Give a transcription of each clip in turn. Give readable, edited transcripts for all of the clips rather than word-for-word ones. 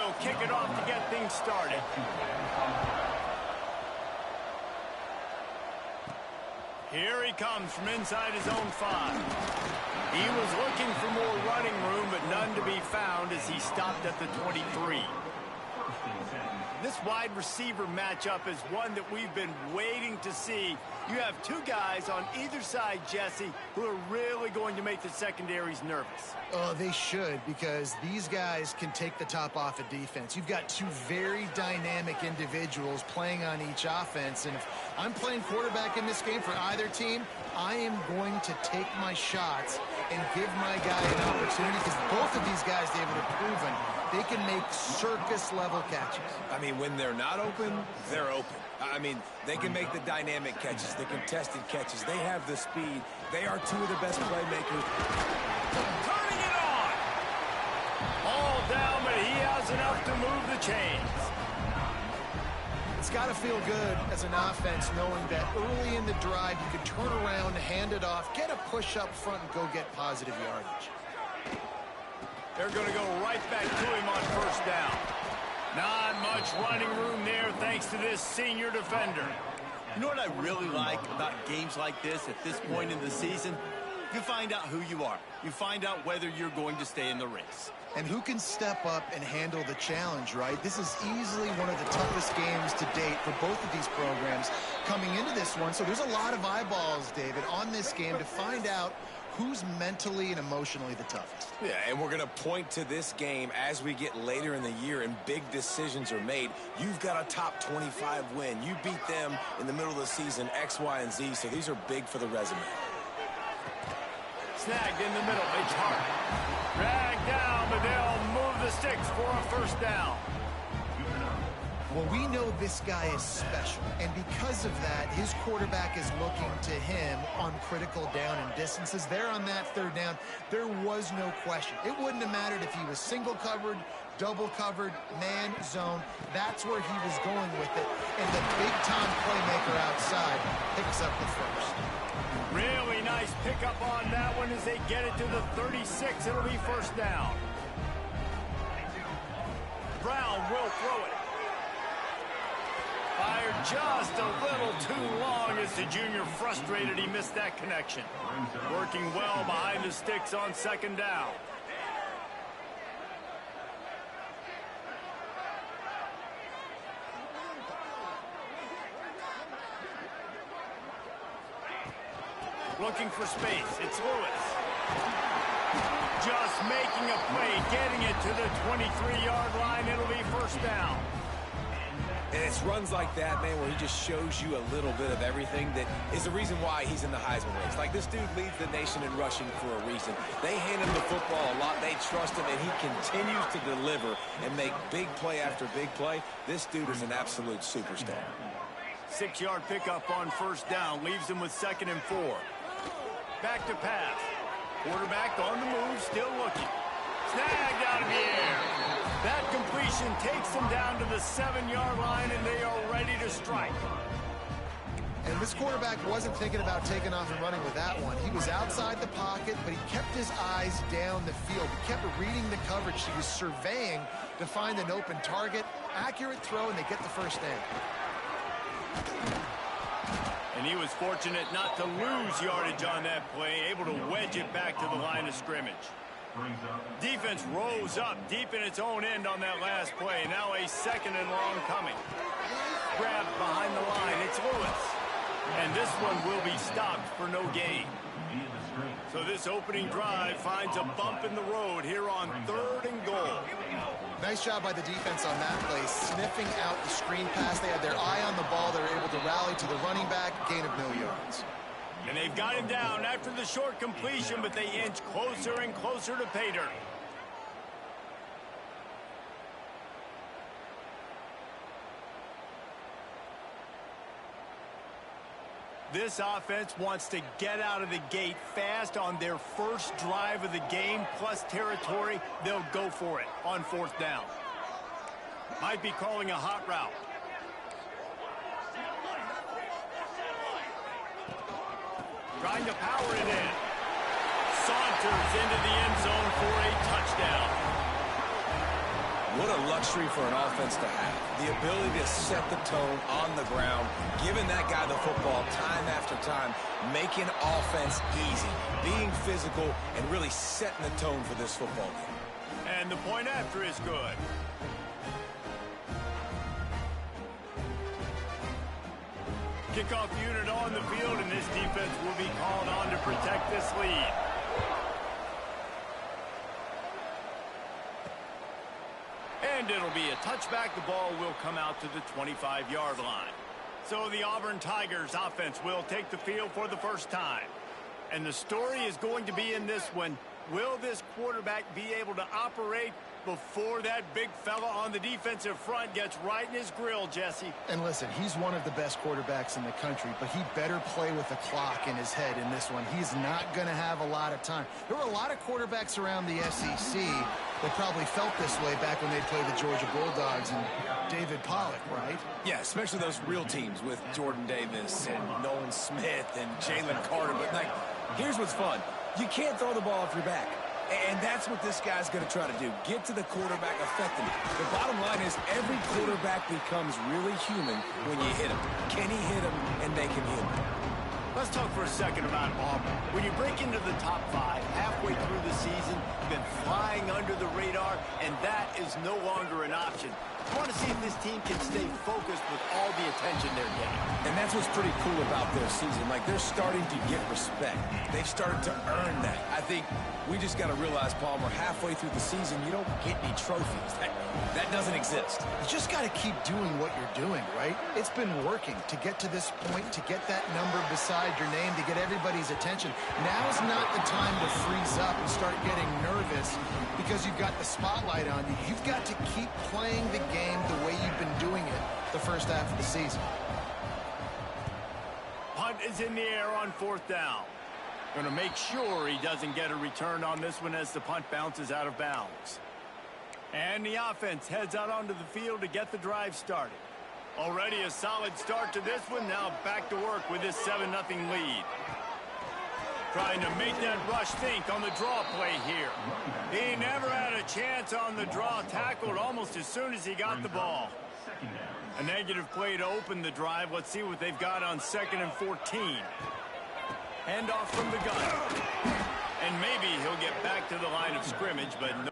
he'll kick it off to get things started. Here he comes from inside his own 5. He was looking for more running room, but none to be found as he stopped at the 23. This wide receiver matchup is one that we've been waiting to see. You have two guys on either side, Jesse, who are really going to make the secondaries nervous. Oh, they should, because these guys can take the top off of defense. You've got two very dynamic individuals playing on each offense, and if I'm playing quarterback in this game for either team, I am going to take my shots and give my guy an opportunity, because both of these guys, David, have proven they can make circus-level catches. I mean, when they're not open, they're open. I mean, they can make the dynamic catches, the contested catches. They have the speed. They are two of the best playmakers. Turning it on! All down, but he has enough to move the chains. It's got to feel good as an offense knowing that early in the drive you can turn around, hand it off, get a push up front, and go get positive yardage. They're going to go right back to him on first down. Not much running room there thanks to this senior defender. You know what I really like about games like this at this point in the season? You find out who you are. You find out whether you're going to stay in the race. And who can step up and handle the challenge, right? This is easily one of the toughest games to date for both of these programs coming into this one. So there's a lot of eyeballs, David, on this game to find out who's mentally and emotionally the toughest. Yeah, and we're going to point to this game as we get later in the year and big decisions are made. You've got a top 25 win. You beat them in the middle of the season, X, Y, and Z, so these are big for the resume. Snagged in the middle, it's Hart. Dragged down, but they'll move the sticks for a first down. Well, we know this guy is special, and because of that, his quarterback is looking to him on critical down and distances. There on that third down, there was no question. It wouldn't have mattered if he was single covered, double covered, man, zone. That's where he was going with it, and the big-time playmaker outside picks up the first. Really nice pickup on that one as they get it to the 36. It'll be first down. Brown will throw it. Fired just a little too long as the junior frustrated he missed that connection. Working well behind the sticks on second down. Looking for space. It's Lewis. Just making a play, getting it to the 23-yard line. It'll be first down. And it's runs like that, man, where he just shows you a little bit of everything that is the reason why he's in the Heisman race. Like, this dude leads the nation in rushing for a reason. They hand him the football a lot. They trust him, and he continues to deliver and make big play after big play. This dude is an absolute superstar. 6-yard pickup on first down. Leaves him with 2nd and 4. Back to pass. Quarterback on the move, still looking. Snagged out of the air. That completion takes them down to the 7-yard line, and they are ready to strike. And this quarterback wasn't thinking about taking off and running with that one. He was outside the pocket, but he kept his eyes down the field. He kept reading the coverage. He was surveying to find an open target. Accurate throw, and they get the first down. And he was fortunate not to lose yardage on that play, able to wedge it back to the line of scrimmage. Defense rose up deep in its own end on that last play. Now a 2nd and long coming. Grabbed behind the line. It's Lewis. And this one will be stopped for no gain. So this opening drive finds a bump in the road here on 3rd and goal. Nice job by the defense on that play, sniffing out the screen pass. They had their eye on the ball. They were able to rally to the running back, gain of no yards. And they've got him down after the short completion, but they inch closer and closer to pay dirt. This offense wants to get out of the gate fast on their first drive of the game, plus territory. They'll go for it on 4th down. Might be calling a hot route. Trying to power it in. Saunters into the end zone for a touchdown. What a luxury for an offense to have. The ability to set the tone on the ground, giving that guy the football time after time, making offense easy, being physical, and really setting the tone for this football game. And the point after is good. Kickoff unit on the field, and this defense will be called on to protect this lead. And it'll be a touchback. The ball will come out to the 25-yard line. So the Auburn Tigers offense will take the field for the first time. And the story is going to be in this one. Will this quarterback be able to operate before that big fella on the defensive front gets right in his grill, Jesse? And listen, he's one of the best quarterbacks in the country, but he better play with the clock in his head in this one. He's not going to have a lot of time. There were a lot of quarterbacks around the SEC that probably felt this way back when they played the Georgia Bulldogs and David Pollock, right? Yeah, especially those real teams with Jordan Davis and Nolan Smith and Jalen Carter. But, like, here's what's fun. You can't throw the ball off your back. And that's what this guy's going to try to do. Get to the quarterback effectively. The bottom line is every quarterback becomes really human when you hit him. Can he hit him and make him human? Let's talk for a second about Auburn. When you break into the top 5 halfway through the season, you've been flying under the radar, and that is no longer an option. I want to see if this team can stay focused with all the attention they're getting. And that's what's pretty cool about their season. Like, they're starting to get respect. They've started to earn that. I think we just got to realize, Palmer, halfway through the season, you don't get any trophies. That doesn't exist. You just got to keep doing what you're doing, right? It's been working to get to this point, to get that number beside your name, to get everybody's attention. Now's not the time to freeze up and start getting nervous because you've got the spotlight on you. You've got to keep playing the game the way you've been doing it the first half of the season. Punt is in the air on 4th down. Going to make sure he doesn't get a return on this one as the punt bounces out of bounds. And the offense heads out onto the field to get the drive started. Already a solid start to this one. Now back to work with this 7-0 lead. Trying to make that rush think on the draw play here. He never had a chance on the draw, tackled almost as soon as he got the ball. A negative play to open the drive. Let's see what they've got on 2nd and 14. Handoff from the gun. And maybe he'll get back to the line of scrimmage, but no.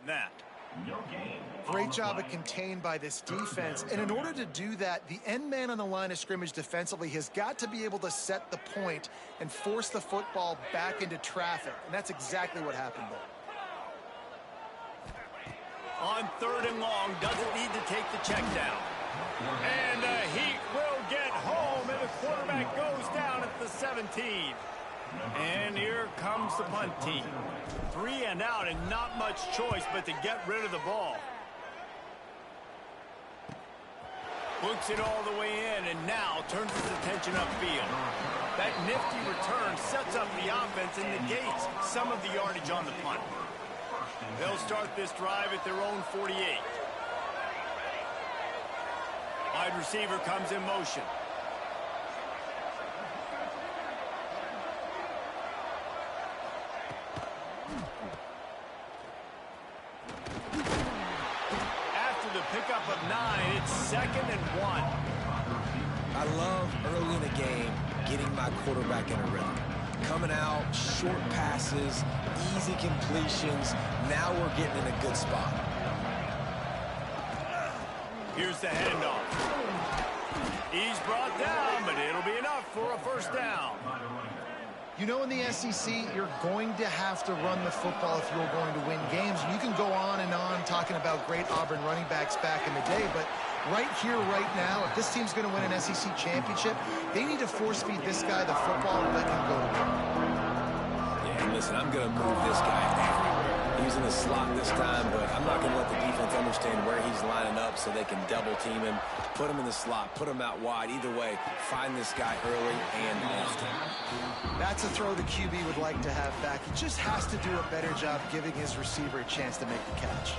That. Great job of contained by this defense. And in order to do that, the end man on the line of scrimmage defensively has got to be able to set the point and force the football back into traffic. And that's exactly what happened there. On 3rd and long, doesn't need to take the check down. And the Heat will get home, and the quarterback goes down at the 17. And here comes the punt team. 3 and out, and not much choice but to get rid of the ball. Looks it all the way in, and now turns his attention upfield. That nifty return sets up the offense and negates some of the yardage on the punt. They'll start this drive at their own 48. Wide receiver comes in motion. After the pickup of 9, it's 2nd and 1. I love early in the game getting my quarterback in a rhythm. Coming out, short passes, easy completions. Now we're getting in a good spot. Here's the handoff. He's brought down, but it'll be enough for a first down. You know, in the SEC, you're going to have to run the football if you're going to win games. And you can go on and on talking about great Auburn running backs back in the day, but right here, right now, if this team's going to win an SEC championship, they need to force-feed this guy the football and let him go to work. Yeah, and listen, I'm going to move this guy everywhere. He was in the slot this time, but I'm not going to let the defense understand where he's lining up so they can double-team him, put him in the slot, put him out wide. Either way, find this guy early and often. That's a throw the QB would like to have back. He just has to do a better job giving his receiver a chance to make the catch.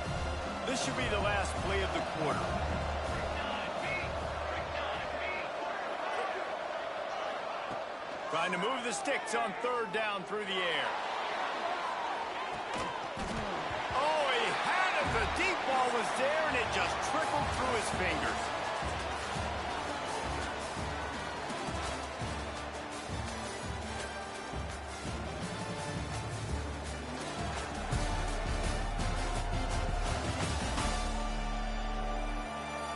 This should be the last play of the quarter. Trying to move the sticks on 3rd down through the air. Oh, he had it. The deep ball was there, and it just trickled through his fingers.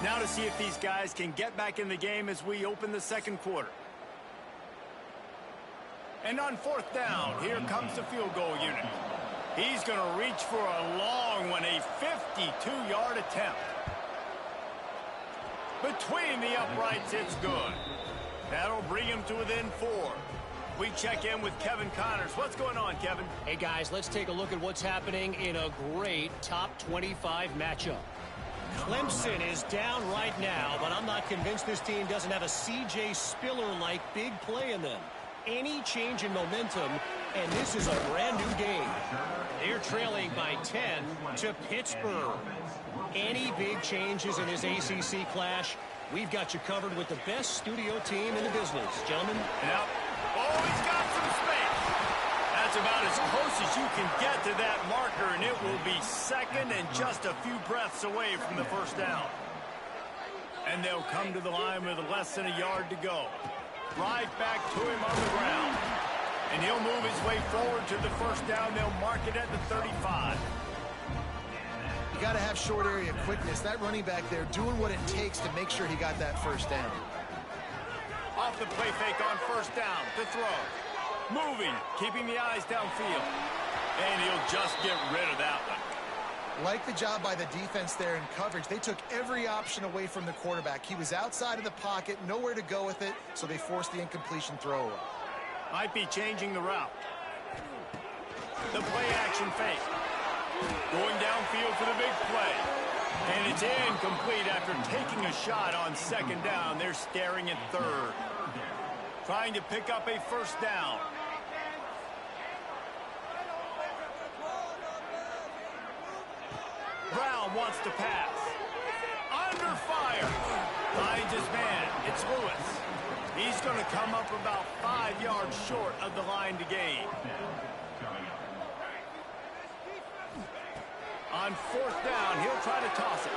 Now to see if these guys can get back in the game as we open the 2nd quarter. And on 4th down, here comes the field goal unit. He's going to reach for a long one, a 52-yard attempt. Between the uprights, it's good. That'll bring him to within 4. We check in with Kevin Connors. What's going on, Kevin? Hey, guys, let's take a look at what's happening in a great top 25 matchup. Clemson is down right now, but I'm not convinced this team doesn't have a C.J. Spiller-like big play in them. Any change in momentum, and this is a brand new game. They're trailing by 10 to Pittsburgh. Any big changes in this ACC clash, we've got you covered with the best studio team in the business. Gentlemen? Yep. Oh, he's got some space. That's about as close as you can get to that marker, and it will be 2nd and just a few breaths away from the first down. And they'll come to the line with less than a yard to go. Right back to him on the ground. And he'll move his way forward to the first down. They'll mark it at the 35. You got to have short area quickness. That running back there doing what it takes to make sure he got that first down. Off the play fake on 1st down to throw. Moving, keeping the eyes downfield. And he'll just get rid of that one. Like the job by the defense there in coverage. They took every option away from the quarterback. He was outside of the pocket, nowhere to go with it, so they forced the incompletion throw away. Might be changing the route. The play action fake. Going downfield for the big play. And it's incomplete after taking a shot on 2nd down. They're staring at 3rd. Trying to pick up a first down. Brown wants to pass. Under fire. Finds his man. It's Lewis. He's going to come up about 5 yards short of the line to gain. On 4th down, he'll try to toss it.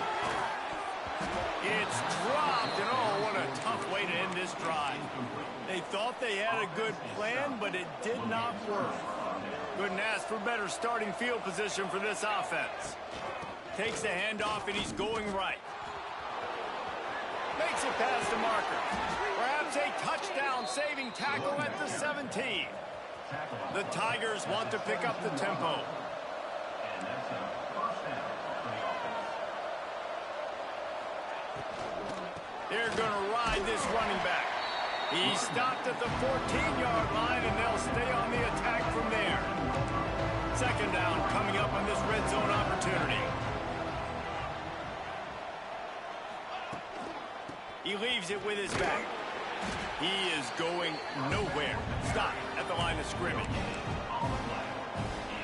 It's dropped, and oh, what a tough way to end this drive. They thought they had a good plan, but it did not work. Couldn't ask for better starting field position for this offense. Takes the handoff, and he's going right. Makes it past the marker. Perhaps a touchdown-saving tackle at the 17. The Tigers want to pick up the tempo. They're going to ride this running back. He stopped at the 14-yard line, and they'll stay on the attack from there. 2nd down coming up on this red zone opportunity. He leaves it with his back. He is going nowhere. Stop at the line of scrimmage.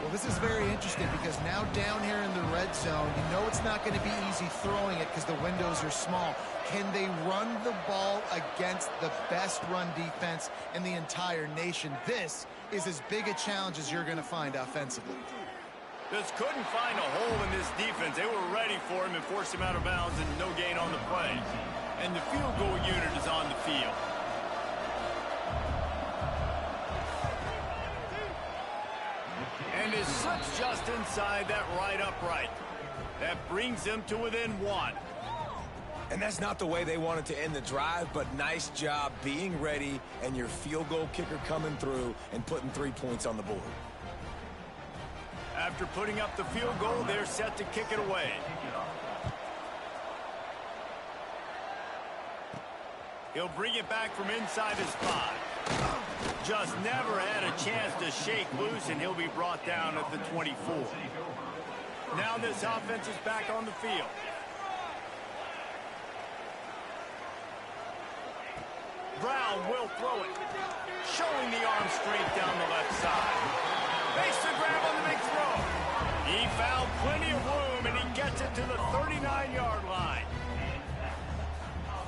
Well, Well, this is very interesting because now down here in the red zone, you know it's not going to be easy throwing it because the windows are small. Can they run the ball against the best run defense in the entire nation? This is as big a challenge as you're going to find offensively. Just couldn't find a hole in this defense. They were ready for him and forced him out of bounds, and no gain on the play. And the field goal unit is on the field. And it slips just inside that right upright. That brings them to within 1. And that's not the way they wanted to end the drive, but nice job being ready and your field goal kicker coming through and putting 3 points on the board. After putting up the field goal, they're set to kick it away. He'll bring it back from inside his 5. Just never had a chance to shake loose, and he'll be brought down at the 24. Now this offense is back on the field. Brown will throw it. Showing the arm strength down the left side. Makes the grab on the big throw. He found plenty of room, and he gets it to the 39-yard line.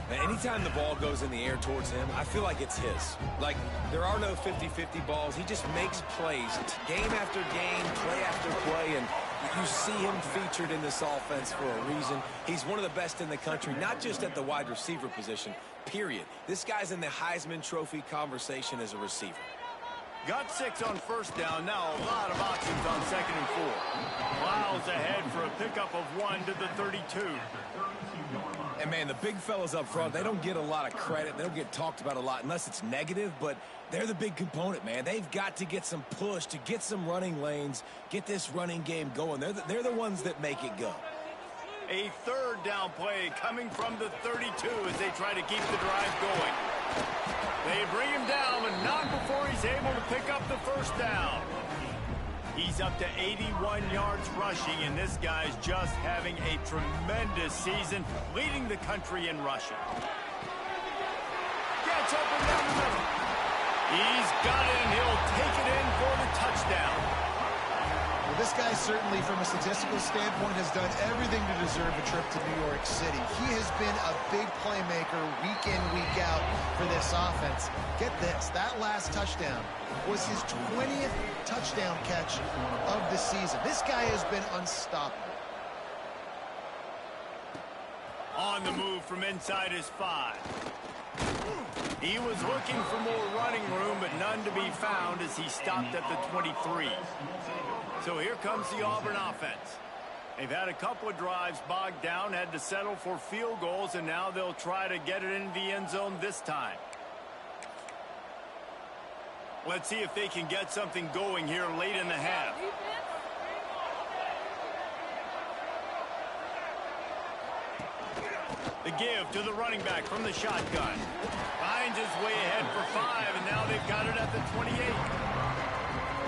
Now, anytime the ball goes in the air towards him, I feel like it's his. Like, there are no 50-50 balls. He just makes plays. Game after game, play after play, and you see him featured in this offense for a reason. He's one of the best in the country, not just at the wide receiver position, period. This guy's in the Heisman Trophy conversation as a receiver. Got 6 on first down. Now a lot of options on 2nd and 4. Plows ahead for a pickup of 1 to the 32. And, man, the big fellas up front, they don't get a lot of credit. They don't get talked about a lot unless it's negative, but they're the big component, man. They've got to get some push, to get some running lanes, get this running game going. They're the ones that make it go. A 3rd down play coming from the 32 as they try to keep the drive going. They bring him down, but not before he's able to pick up the first down. He's up to 81 yards rushing, and this guy's just having a tremendous season, leading the country in rushing. Gets open down the middle. He's got it, and he'll take it in for the touchdown. Well, this guy certainly, from a statistical standpoint, has done everything to deserve a trip to New York City. He has been a big playmaker week in, week out for this offense. Get this, that last touchdown was his 20th touchdown catch of the season. This guy has been unstoppable. On the move from inside his 5. He was looking for more running room, but none to be found as he stopped at the 23. So here comes the Auburn offense. They've had a couple of drives bogged down, had to settle for field goals, and now they'll try to get it into the end zone this time. Let's see if they can get something going here late in the half. The give to the running back from the shotgun. Finds his way ahead for 5, and now they've got it at the 28.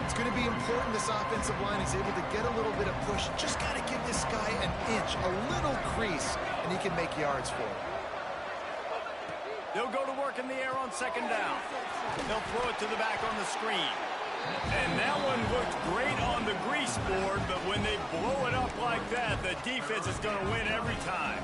It's going to be important this offensive line is able to get a little bit of push. Just got to give this guy an inch, a little crease, and he can make yards for it. They'll go to work in the air on 2nd down. They'll throw it to the back on the screen. And that one looked great on the grease board, but when they blow it up like that, the defense is going to win every time.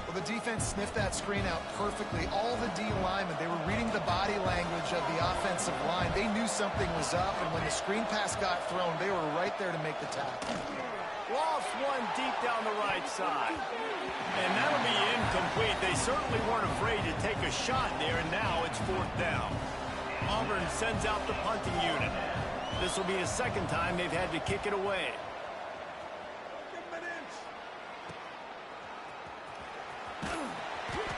Well, the defense sniffed that screen out perfectly. All the D linemen, they were reading the body language of the offensive line. They knew something was up, and when the screen pass got thrown, they were right there to make the tackle. Lost one deep down the right side. And that'll be incomplete. They certainly weren't afraid to take a shot there, and now it's 4th down. Auburn sends out the punting unit. This will be the 2nd time they've had to kick it away.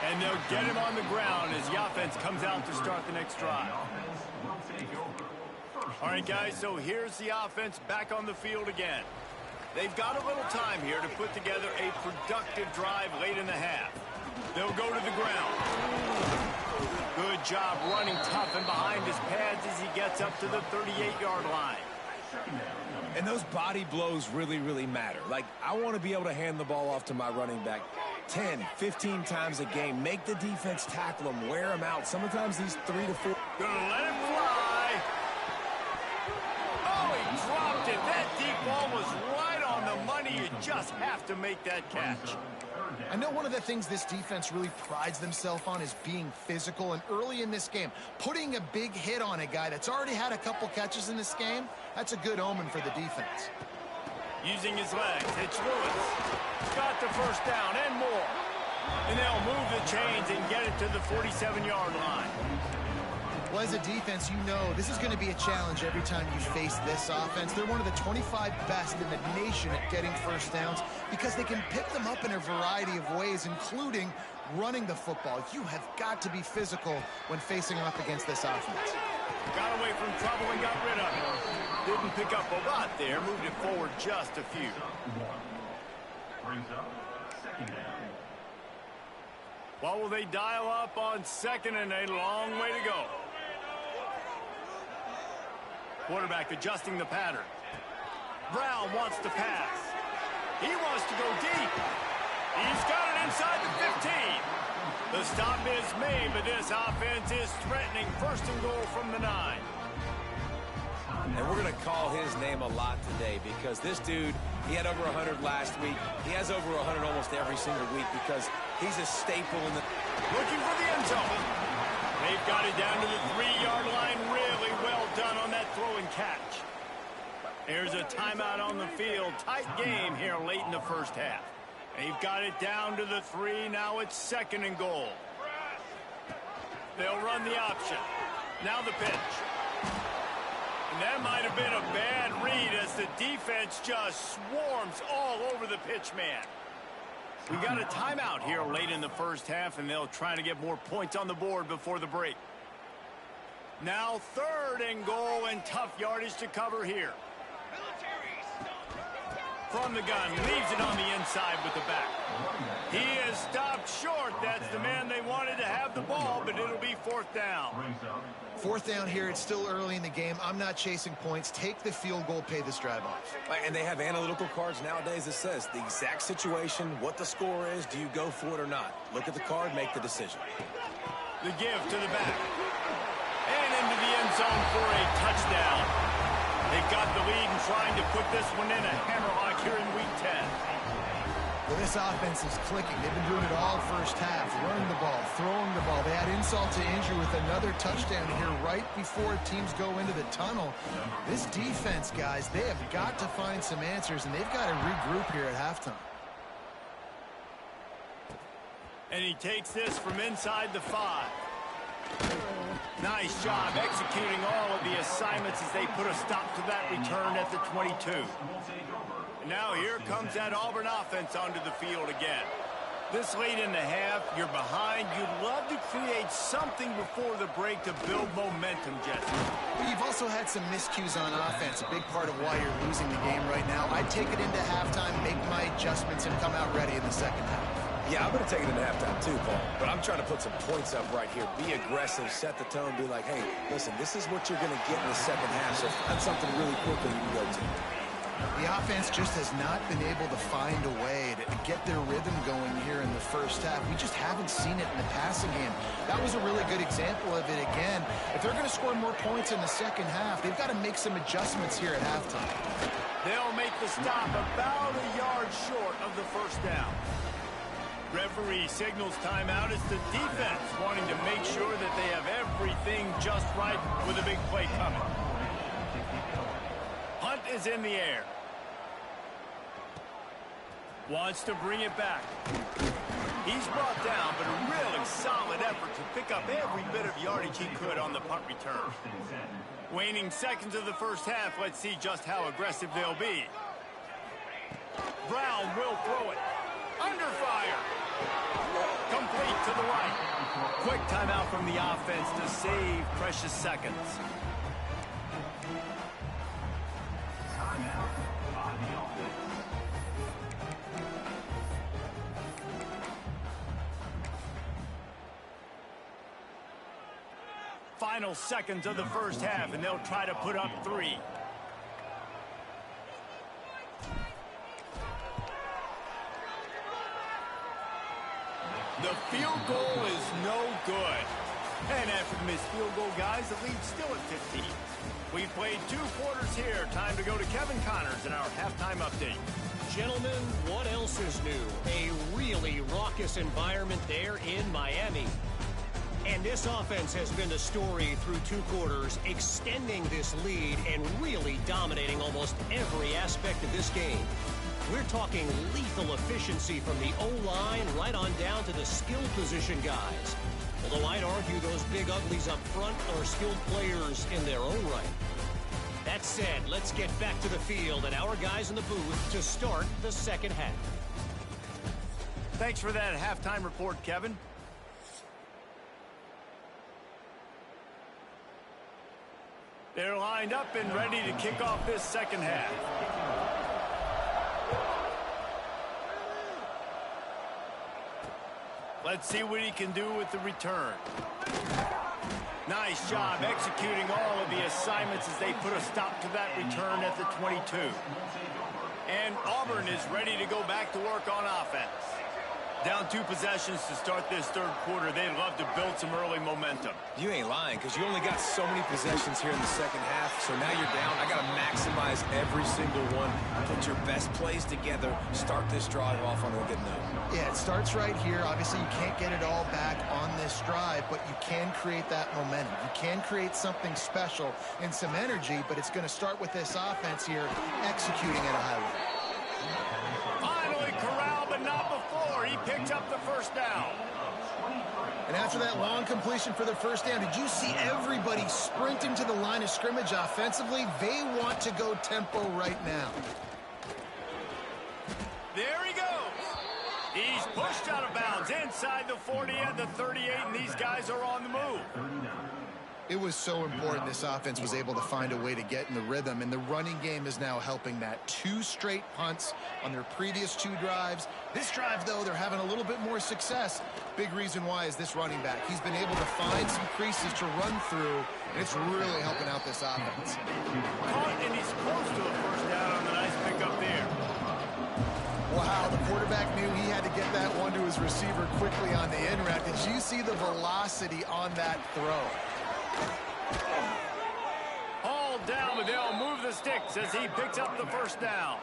And they'll get him on the ground as the offense comes out to start the next drive. All right, guys, so here's the offense back on the field again. They've got a little time here to put together a productive drive late in the half. They'll go to the ground. Good job running tough and behind his pads as he gets up to the 38-yard line. And those body blows really, really matter. Like, I want to be able to hand the ball off to my running back 10, 15 times a game. Make the defense tackle him, wear him out. Sometimes these 3 to 4. Gonna let him fly. Oh, he dropped it just have to make that catch. I know one of the things this defense really prides themselves on is being physical, and early in this game, putting a big hit on a guy that's already had a couple catches in this game, that's a good omen for the defense. Using his legs, it's Lewis. Got the first down and more. And they'll move the chains and get it to the 47-yard line. Well, as a defense, you know this is going to be a challenge every time you face this offense. They're one of the 25 best in the nation at getting first downs because they can pick them up in a variety of ways, including running the football. You have got to be physical when facing off against this offense. Got away from trouble and got rid of it. Didn't pick up a lot there, moved it forward just a few. What will they dial up on second and a long way to go? Quarterback adjusting the pattern. Brown wants to pass. He wants to go deep. He's got it inside the 15. The stop is made, but this offense is threatening first and goal from the 9. And we're going to call his name a lot today because this dude, he had over 100 last week. He has over 100 almost every single week because he's a staple in the... Looking for the end zone. They've got it down to the 3-yard line. Really well done on that throw and catch. There's a timeout on the field. Tight game here late in the first half. They've got it down to the 3. Now it's second and goal. They'll run the option. Now the pitch. And that might have been a bad read as the defense just swarms all over the pitch man. We got a timeout here late in the first half, and they'll try to get more points on the board before the break. Now third and goal, and tough yardage to cover here. From the gun, leaves it on the inside with the back. He is stopped short. That's the man they wanted to have the ball, but it'll be fourth down. Fourth down here. It's still early in the game. I'm not chasing points. Take the field goal, pay this drive off. And they have analytical cards nowadays that says the exact situation, what the score is, do you go for it or not? Look at the card, make the decision. The give to the back. And into the end zone for a touchdown. They got the lead and trying to put this one in a hammerlock here in week 10. Well, this offense is clicking. They've been doing it all first half. Running the ball, throwing the ball. They had insult to injury with another touchdown here right before teams go into the tunnel. This defense, guys, they have got to find some answers, and they've got to regroup here at halftime. And he takes this from inside the 5. Nice job executing all of the assignments as they put a stop to that return at the 22. And now here comes that Auburn offense onto the field again. This late in the half, you're behind. You'd love to create something before the break to build momentum, Jesse. You've also had some miscues on offense, a big part of why you're losing the game right now. I'd take it into halftime, make my adjustments, and come out ready in the second half. Yeah, I'm going to take it into halftime too, Paul. But I'm trying to put some points up right here. Be aggressive, set the tone, be like, hey, listen, this is what you're going to get in the second half. So find something really quickly you can go to. The offense just has not been able to find a way to get their rhythm going here in the first half. We just haven't seen it in the passing game. That was a really good example of it again. If they're going to score more points in the second half, they've got to make some adjustments here at halftime. They'll make the stop about a yard short of the first down. Referee signals timeout. It's the defense wanting to make sure that they have everything just right with a big play coming. Hunt is in the air. Wants to bring it back. He's brought down, but a really solid effort to pick up every bit of yardage he could on the punt return. Waning seconds of the first half. Let's see just how aggressive they'll be. Brown will throw it. Under fire. Complete to the right. Quick timeout from the offense to save precious seconds. Final seconds of the first half, and they'll try to put up 3. The field goal is no good. And after the missed field goal, guys, the lead's still at 15. We've played 2 quarters here. Time to go to Kevin Connors in our halftime update. Gentlemen, what else is new? A really raucous environment there in Miami. And this offense has been the story through 2 quarters, extending this lead and really dominating almost every aspect of this game. We're talking lethal efficiency from the O-line right on down to the skill position guys. Although I'd argue those big uglies up front are skilled players in their own right. That said, let's get back to the field and our guys in the booth to start the second half. Thanks for that halftime report, Kevin. They're lined up and ready to kick off this second half. Let's see what he can do with the return. Nice job executing all of the assignments as they put a stop to that return at the 22. And Auburn is ready to go back to work on offense. Down 2 possessions to start this third quarter. They'd love to build some early momentum. You ain't lying, because you only got so many possessions here in the second half, so now you're down. I got to maximize every single one. Put your best plays together. Start this drive off on a good note. Yeah, it starts right here. Obviously, you can't get it all back on this drive, but you can create that momentum. You can create something special and some energy, but it's going to start with this offense here executing at a high level. Finally corralled, but not before. He picked up the first down. And after that long completion for the first down, did you see everybody sprinting to the line of scrimmage offensively? They want to go tempo right now. There he goes. He's pushed out of bounds inside the 40 and the 38, and these guys are on the move. It was so important this offense was able to find a way to get in the rhythm, and the running game is now helping that. 2 straight punts on their previous 2 drives. This drive, though, they're having a little bit more success. Big reason why is this running back. He's been able to find some creases to run through, and it's really helping out this offense. Caught, and he's close to a first down on the nice pickup there. Wow, the quarterback knew he had to get that one to his receiver quickly on the in route. Did you see the velocity on that throw? Hauled down, but they'll move the sticks as he picks up the first down.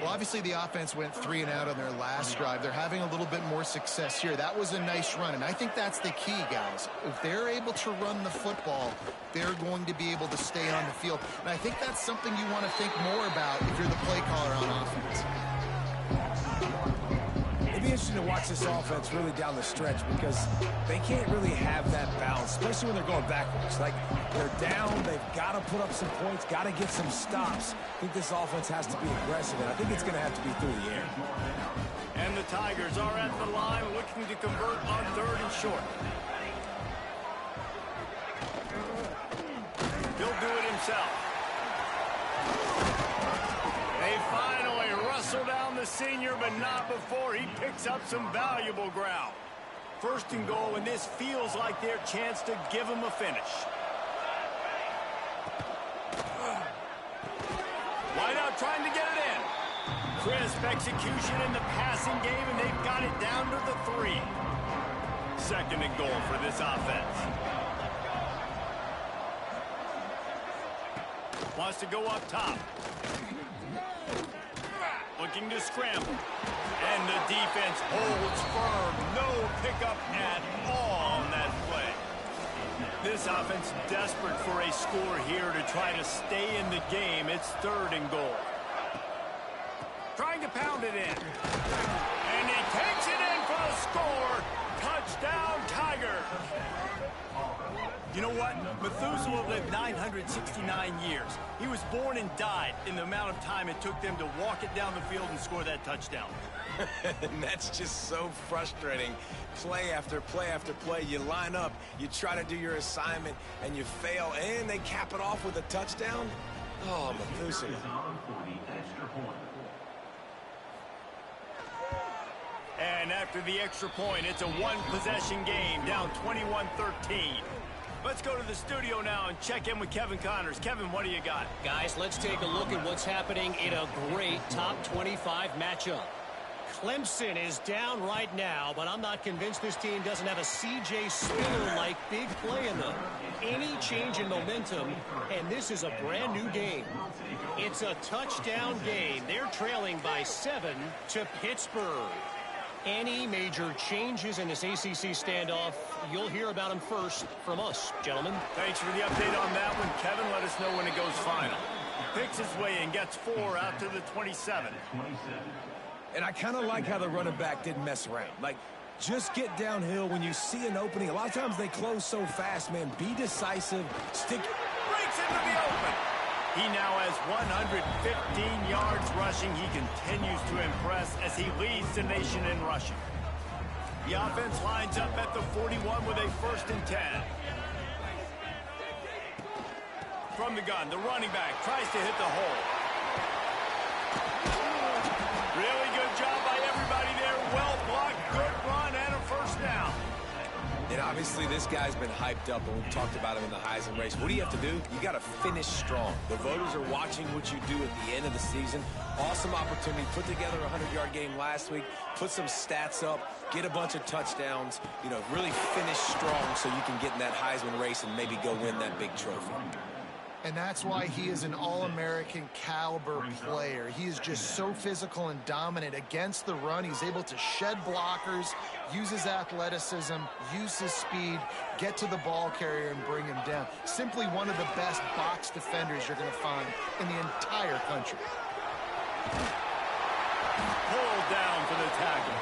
Well, obviously the offense went 3 and out on their last drive. They're having a little bit more success here. That was a nice run, and I think that's the key, guys. If they're able to run the football, they're going to be able to stay on the field. And I think that's something you want to think more about if you're the play caller on offense. It'd be interesting to watch this offense really down the stretch because they can't really have that balance, especially when they're going backwards. Like, they're down, they've got to put up some points, got to get some stops. I think this offense has to be aggressive, and I think it's going to have to be through the air. And the Tigers are at the line looking to convert on 3rd and short. He'll do it himself. They finally wrestle down the senior, but not before he picks up some valuable ground. 1st and goal, and this feels like their chance to give him a finish. Wideout trying to get it in. Crisp execution in the passing game, and they've got it down to the 3. 2nd and goal for this offense. Wants to go up top. Looking to scramble. And the defense holds firm. No pickup at all on that play. This offense desperate for a score here to try to stay in the game. It's 3rd and goal. Trying to pound it in. And he takes it in for the score. Touchdown, Tigers. You know what? Methuselah lived 969 years. He was born and died in the amount of time it took them to walk it down the field and score that touchdown. And that's just so frustrating. Play after play after play. You line up, you try to do your assignment, and you fail, and they cap it off with a touchdown? Oh, Methuselah. And after the extra point, it's a 1-possession game, down 21-13. Let's go to the studio now and check in with Kevin Connors. Kevin, what do you got? Guys, let's take a look at what's happening in a great top 25 matchup. Clemson is down right now, but I'm not convinced this team doesn't have a C.J. Spiller-like big play in them. Any change in momentum, and this is a brand new game. It's a touchdown game. They're trailing by 7 to Pittsburgh. Any major changes in this ACC standoff, you'll hear about them first from us, gentlemen. Thanks for the update on that one, Kevin. Let us know when it goes final. Picks his way and gets 4 out to the 27. And I kind of like how the running back didn't mess around. Like, just get downhill when you see an opening. A lot of times they close so fast, man. Be decisive. Stick. Breaks into the open. He now has 115 yards rushing. He continues to impress as he leads the nation in rushing. The offense lines up at the 41 with a 1st and 10. From the gun, the running back tries to hit the hole. Really good job by everybody there. Well blocked, good run, and a 1st down. And obviously this guy's been hyped up, and we've talked about him in the Heisman race. What do you have to do? You got to finish strong. The voters are watching what you do at the end of the season. Awesome opportunity. Put together a 100-yard game last week. Put some stats up. Get a bunch of touchdowns. You know, really finish strong so you can get in that Heisman race and maybe go win that big trophy. And that's why he is an all-American caliber player. He is just so physical and dominant against the run. He's able to shed blockers, use his athleticism, use his speed, get to the ball carrier and bring him down. Simply one of the best box defenders you're going to find in the entire country. Pulled down for the tackle.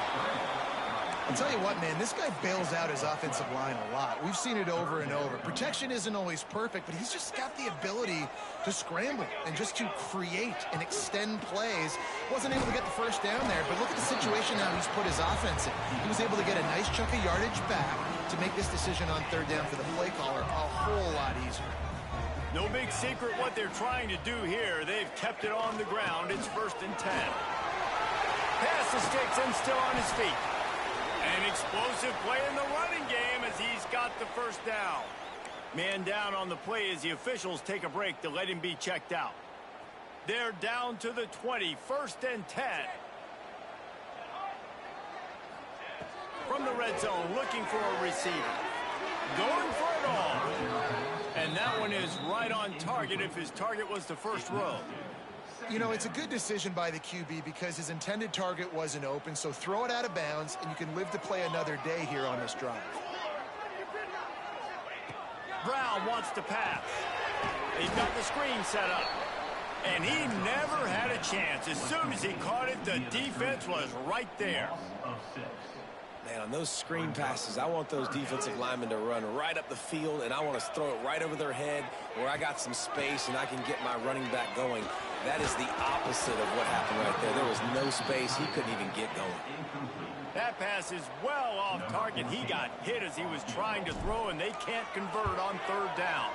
I'll tell you what, man, this guy bails out his offensive line a lot. We've seen it over and over. Protection isn't always perfect, but he's just got the ability to scramble and just to create and extend plays. Wasn't able to get the 1st down there, but look at the situation now he's put his offense in. He was able to get a nice chunk of yardage back to make this decision on 3rd down for the play caller a whole lot easier. No big secret what they're trying to do here. They've kept it on the ground. It's 1st and 10. Pass the sticks and still on his feet. An explosive play in the running game as he's got the 1st down. Man down on the play as the officials take a break to let him be checked out. They're down to the 20, 1st and 10. From the red zone, looking for a receiver. Going for it all. And that one is right on target if his target was the 1st row. You know, it's a good decision by the QB because his intended target wasn't open, so throw it out of bounds, and you can live to play another day here on this drive. Brown wants to pass. He's got the screen set up. And he never had a chance. As soon as he caught it, the defense was right there. Man, on those screen passes, I want those defensive linemen to run right up the field, and I want to throw it right over their head where I got some space and I can get my running back going. That is the opposite of what happened right there. There was no space. He couldn't even get going. That pass is well off target. He got hit as he was trying to throw, and they can't convert on 3rd down.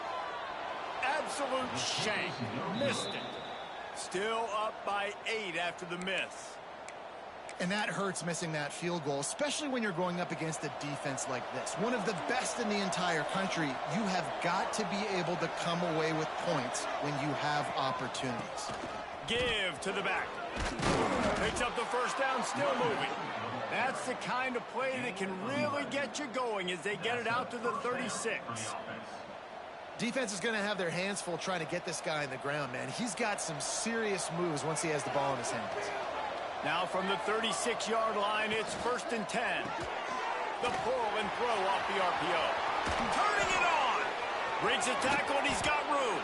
Absolute shank. Missed it. Still up by 8 after the miss. And that hurts, missing that field goal, especially when you're going up against a defense like this. One of the best in the entire country. You have got to be able to come away with points when you have opportunities. Give to the back. Picks up the 1st down, still moving. That's the kind of play that can really get you going as they get it out to the 36. Defense is going to have their hands full trying to get this guy on the ground, man. He's got some serious moves once he has the ball in his hands. Now from the 36-yard line, it's 1st and 10. The pull and throw off the RPO. Turning it on. Breaks a tackle, and he's got room.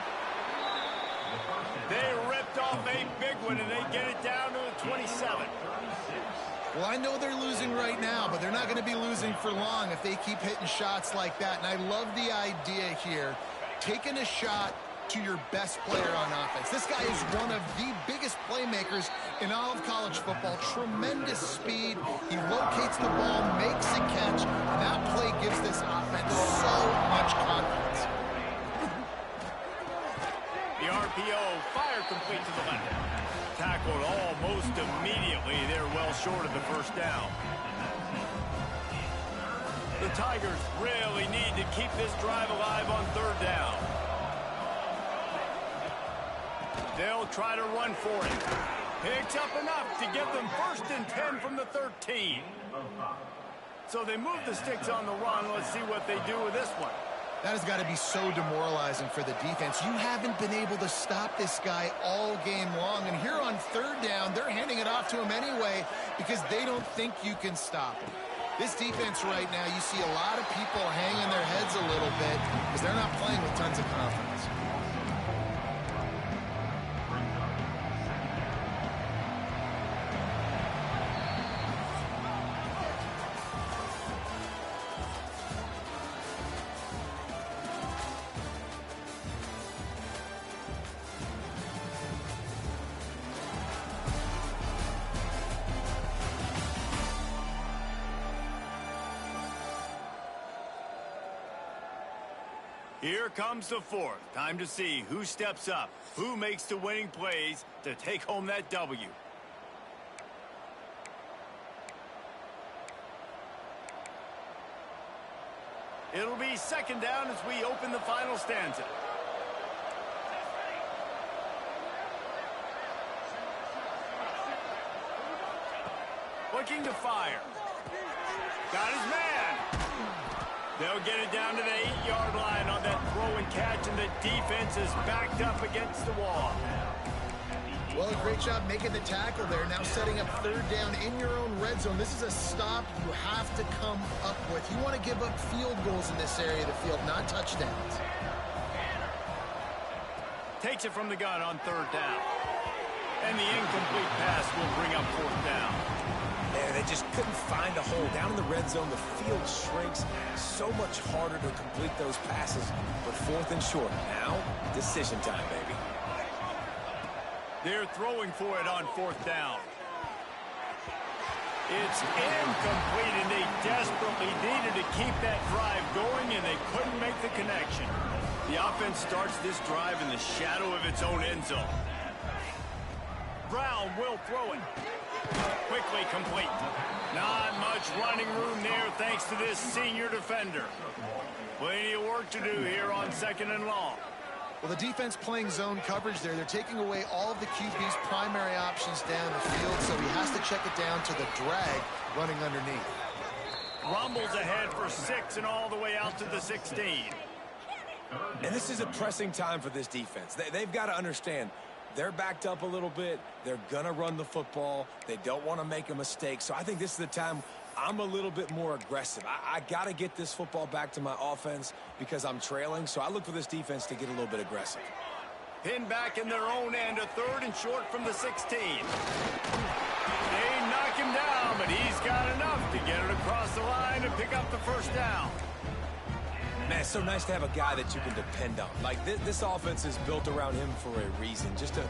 They ripped off a big one, and they get it down to the 27. Well, I know they're losing right now, but they're not going to be losing for long if they keep hitting shots like that. And I love the idea here, taking a shot to your best player on offense. This guy is one of the biggest playmakers in all of college football. Tremendous speed. He locates the ball, makes a catch, and that play gives this offense so much confidence. The RPO, fire complete to the left. Tackled almost immediately. They're well short of the 1st down. The Tigers really need to keep this drive alive on 3rd down. They'll try to run for it. Picks up enough to get them 1st and 10 from the 13. So they move the sticks on the run. Let's see what they do with this one. That has got to be so demoralizing for the defense. You haven't been able to stop this guy all game long. And here on 3rd down, they're handing it off to him anyway because they don't think you can stop him. This defense right now, you see a lot of people hanging their heads a little bit because they're not playing with tons of confidence. Here comes the 4th. Time to see who steps up, who makes the winning plays to take home that W. It'll be 2nd down as we open the final stanza. Looking to fire. Got his man. They'll get it down to the 8-yard line on that throw and catch, and the defense is backed up against the wall. Well, great job making the tackle there. Now setting up 3rd down in your own red zone. This is a stop you have to come up with. You want to give up field goals in this area of the field, not touchdowns. Takes it from the gun on 3rd down. And the incomplete pass will bring up 4th down. They just couldn't find a hole. Down in the red zone, the field shrinks. So much harder to complete those passes. But 4th and short. Now, decision time, baby. They're throwing for it on 4th down. It's incomplete, and they desperately needed to keep that drive going, and they couldn't make the connection. The offense starts this drive in the shadow of its own end zone. Brown will throw it. Quickly complete. Not much running room there thanks to this senior defender. Plenty of work to do here on 2nd and long. Well, the defense playing zone coverage there. They're taking away all of the QB's primary options down the field, so he has to check it down to the drag running underneath. Rumbles ahead for 6 and all the way out to the 16. And this is a pressing time for this defense. They've got to understand they're backed up a little bit. They're going to run the football. They don't want to make a mistake. So I think this is the time I'm a little bit more aggressive. I got to get this football back to my offense because I'm trailing. So I look for this defense to get a little bit aggressive. Pinned back in their own end, a 3rd and short from the 16. They knock him down, but he's got enough to get it across the line and pick up the 1st down. Man, it's so nice to have a guy that you can depend on. Like, this offense is built around him for a reason. Just a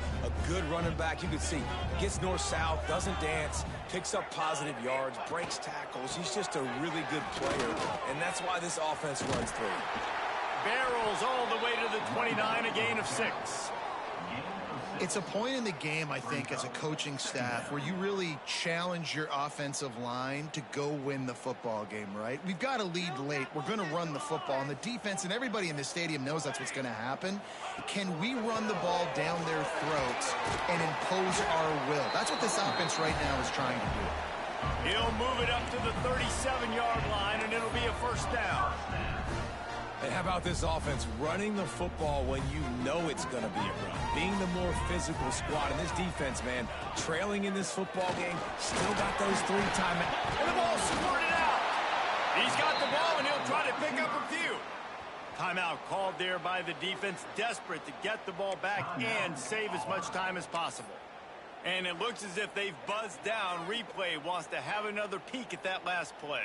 good running back. You can see, gets north-south, doesn't dance, picks up positive yards, breaks tackles. He's just a really good player, and that's why this offense runs through. Barrels all the way to the 29, a gain of 6. It's a point in the game, I think, as a coaching staff where you really challenge your offensive line to go win the football game, right? We've got to lead late. We're going to run the football. And the defense and everybody in the stadium knows that's what's going to happen. Can we run the ball down their throats and impose our will? That's what this offense right now is trying to do. He'll move it up to the 37-yard line, and it'll be a 1st down. And how about this offense running the football when you know it's going to be a run? Being the more physical squad. And this defense, man, trailing in this football game, still got those 3 timeouts. And the ball squirted out. He's got the ball, and he'll try to pick up a few. Timeout called there by the defense, desperate to get the ball back and save as much time as possible. And it looks as if they've buzzed down. Replay wants to have another peek at that last play.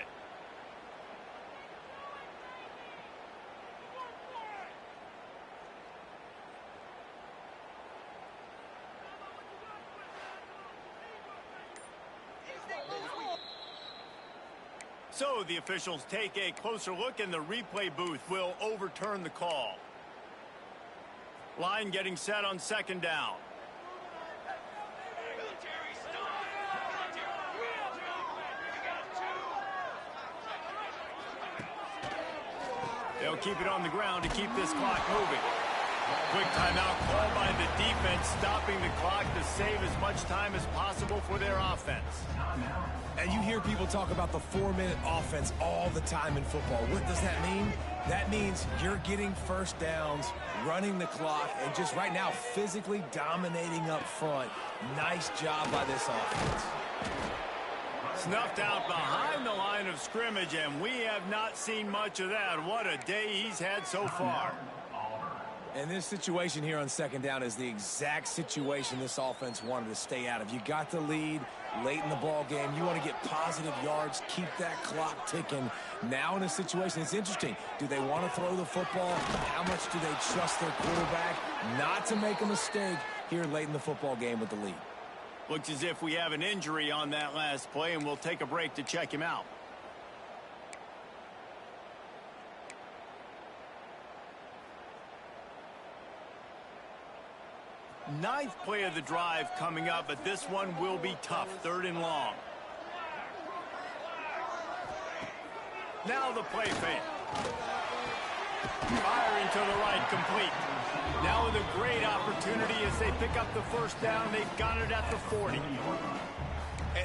So the officials take a closer look, and the replay booth will overturn the call. Line getting set on 2nd down. They'll keep it on the ground to keep this clock moving. Quick timeout called by the defense, stopping the clock to save as much time as possible for their offense. And you hear people talk about the 4-minute offense all the time in football. What does that mean? That means you're getting first downs, running the clock, and just right now physically dominating up front. Nice job by this offense. Snuffed out behind the line of scrimmage, and we have not seen much of that. What a day he's had so far. And this situation here on second down is the exact situation this offense wanted to stay out of. You got the lead late in the ball game. You want to get positive yards, keep that clock ticking. Now in a situation, it's interesting. Do they want to throw the football? How much do they trust their quarterback not to make a mistake here late in the football game with the lead? Looks as if we have an injury on that last play, and we'll take a break to check him out. Ninth play of the drive coming up, but this one will be tough. 3rd and long. Now the play fake. Firing to the right, complete. Now with a great opportunity as they pick up the first down. They've got it at the 40.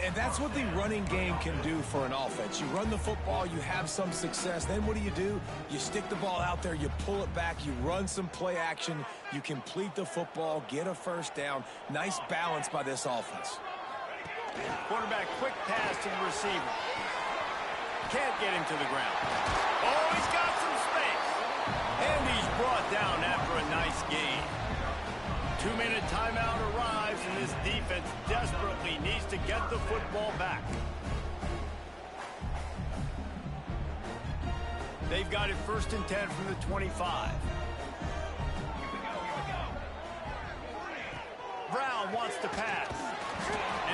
And that's what the running game can do for an offense. You run the football, you have some success. Then what do? You stick the ball out there, you pull it back, you run some play action, you complete the football, get a first down. Nice balance by this offense. Quarterback quick pass to the receiver. Can't get him to the ground. Oh, he's got some space. And he's brought down after a nice gain. 2-minute timeout arrives, and this defense desperately needs to get the football back. They've got it 1st and 10 from the 25. Brown wants to pass.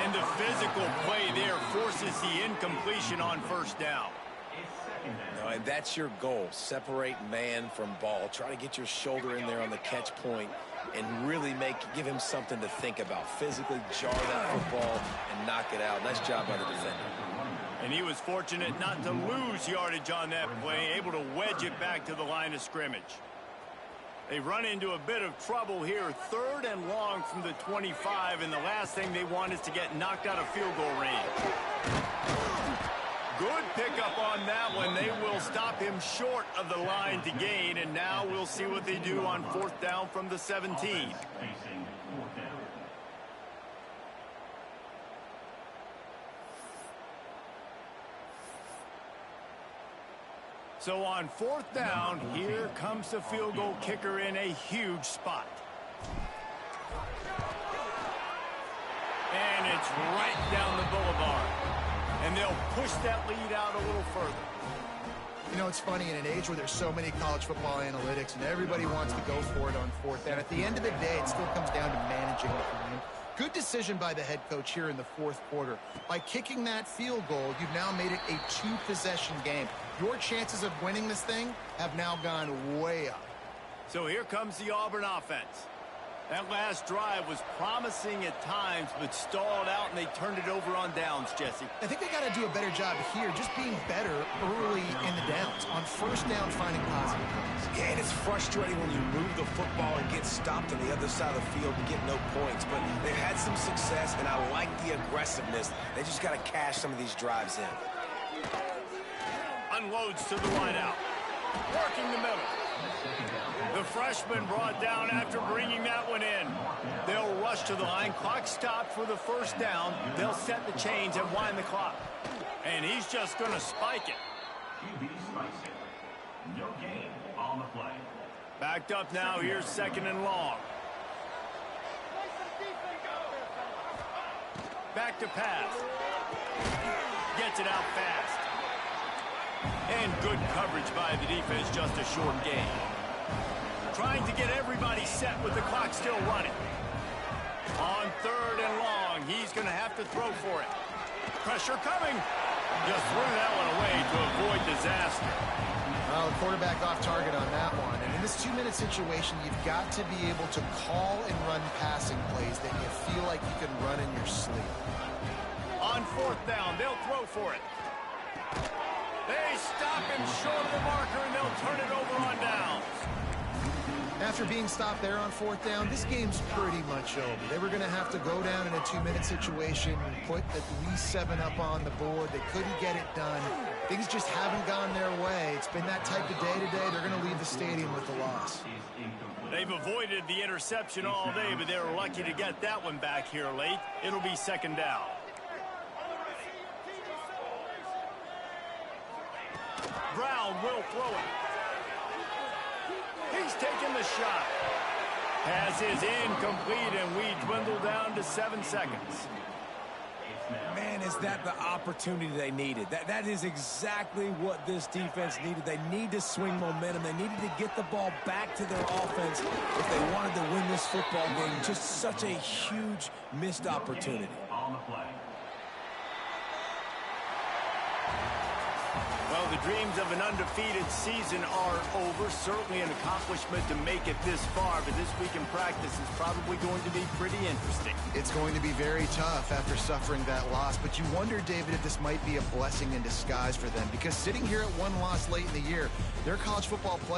And the physical play there forces the incompletion on first down. No, and that's your goal. Separate man from ball. Try to get your shoulder in there on the catch point and really give him something to think about. Physically jar that football and knock it out. Nice job by the defender. And he was fortunate not to lose yardage on that play, able to wedge it back to the line of scrimmage. They run into a bit of trouble here. 3rd and long from the 25, and the last thing they want is to get knocked out of field goal range. Good pickup on that one. They will stop him short of the line to gain, and now we'll see what they do on 4th down from the 17. So on 4th down, here comes the field goal kicker in a huge spot. And it's right down the boulevard. And they'll push that lead out a little further. You know, it's funny, in an age where there's so many college football analytics and everybody wants to go for it on 4th down, at the end of the day, it still comes down to managing the game. Good decision by the head coach here in the 4th quarter. By kicking that field goal, you've now made it a 2-possession game. Your chances of winning this thing have now gone way up. So here comes the Auburn offense. That last drive was promising at times, but stalled out, and they turned it over on downs, Jesse. I think they got to do a better job here, just being better early in the downs. On 1st down, finding positive plays. Yeah, and it's frustrating when you move the football and get stopped on the other side of the field and get no points. But they've had some success, and I like the aggressiveness. They just got to cash some of these drives in. Unloads to the wideout. Working the middle. The freshman brought down after bringing that one in. They'll rush to the line. Clock stopped for the 1st down. They'll set the chains and wind the clock. And he's just going to spike it. No gain on the play. Backed up now. Here's 2nd and long. Back to pass. Gets it out fast. And good coverage by the defense. Just a short gain. Trying to get everybody set with the clock still running. On 3rd and long, he's going to have to throw for it. Pressure coming. Just threw that one away to avoid disaster. Well, the quarterback off target on that one. And in this 2-minute situation, you've got to be able to call and run passing plays that you feel like you can run in your sleep. On 4th down, they'll throw for it. They stop him short of the marker, and they'll turn it over on downs. After being stopped there on 4th down, this game's pretty much over. They were going to have to go down in a 2-minute situation and put at least 7 up on the board. They couldn't get it done. Things just haven't gone their way. It's been that type of day today. They're going to leave the stadium with the loss. They've avoided the interception all day, but they were lucky to get that one back here late. It'll be 2nd down. Brown will throw it. He's taking the shot. Pass is incomplete, and we dwindle down to 7 seconds. Man, is that the opportunity they needed. That is exactly what this defense needed. They need to swing momentum. They needed to get the ball back to their offense if they wanted to win this football game. Just such a huge missed opportunity. On the play. Well, the dreams of an undefeated season are over. Certainly an accomplishment to make it this far, but this week in practice is probably going to be pretty interesting. It's going to be very tough after suffering that loss, but you wonder, David, if this might be a blessing in disguise for them, because sitting here at 1 loss late in the year, their college football play